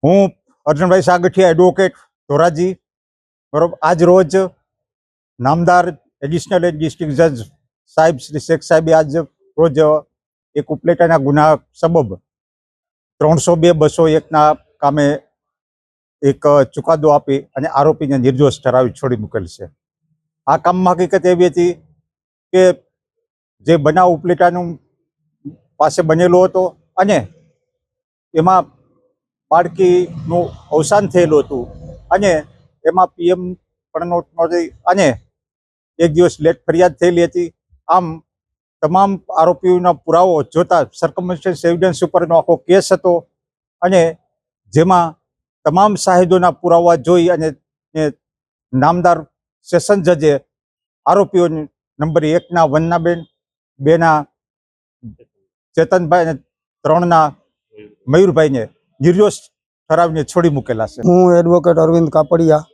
હું અર્જુનભાઈ સાગઠિયા, એડવોકેટ ધોરાજી. બરોબર, આજ રોજ નામદાર એડિશનલ ડિસ્ટ્રિક્ટ જજ સાહેબ શ્રી શેખ સાહેબે આજ રોજ એક ઉપલેટાના ગુના સબબ 302/201 કામે એક ચુકાદો આપી અને આરોપીને નિર્દોષ ઠરાવી છોડી મૂકેલ છે. આ કામમાં હકીકત એવી હતી કે જે બનાવ ઉપલેટાનું પાસે બનેલો હતો અને એમાં બાળકીનું અવસાન થયેલું હતું અને એમાં PM પણ નહોતી અને એક દિવસ લેટ ફરિયાદ થયેલી હતી. આમ તમામ આરોપીઓના પુરાવો જોતા સર્કમસ્ટન્સ એવિડન્સ ઉપરનો આખો કેસ હતો અને જેમાં તમામ સાહિદોના પુરાવા જોઈ અને નામદાર સેશન જજે આરોપીઓની નંબર 1ના વંદનાબેન, 2ના ચેતનભાઈ અને 3ના મયુરભાઈને નિર્દોષ ઠરાવીને છોડી મૂકેલા છે. હું એડવોકેટ અરવિંદ કાપડિયા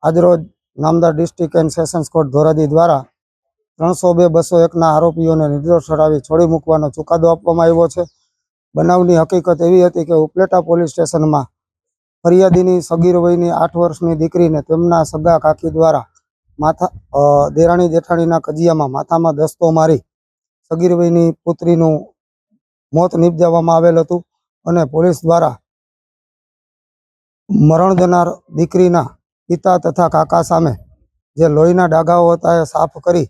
આજરોજ નામદાર district and sessions court Dhoraji દ્વારા 302/201 આરોપીઓને નિર્દોષ ઠરાવી છોડી મૂકવાનો ચુકાદો આપવામાં આવ્યો છે. બનાવની હકીકત એવી હતી કે ઉપલેટા પોલીસ સ્ટેશનમાં ફરિયાદીની સગીર વયની 8 વર્ષની દીકરીને તેમના સગા કાકી દ્વારા દેરાણી જેઠાણીના કજિયામાં માથામાં દસ્તો મારી સગીર વયની પુત્રીનું મોત નિપજાવવામાં આવેલ હતું અને પોલીસ દ્વારા મરણ જનાર દીકરીના પિતા તથા કાકા સામે જે લોહીના ડાઘાઓ હતા એ સાફ કરી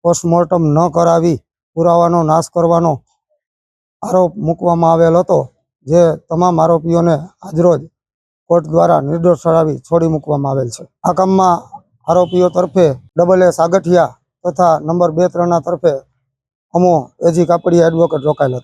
પોસ્ટમોર્ટમ ન કરાવી પુરાવાનો નાશ કરવાનો આરોપ મૂકવામાં આવેલ હતો, જે તમામ આરોપીઓને આજરોજ કોર્ટ દ્વારા નિર્દોષ ઠરાવી છોડી મૂકવામાં આવેલ છે. આ કામમાં આરોપીઓ તરફે AA સાગઠિયા તથા નંબર 2-3ના તરફે અમો એજી કાપડિયા એડવોકેટ રોકાયેલ હતા.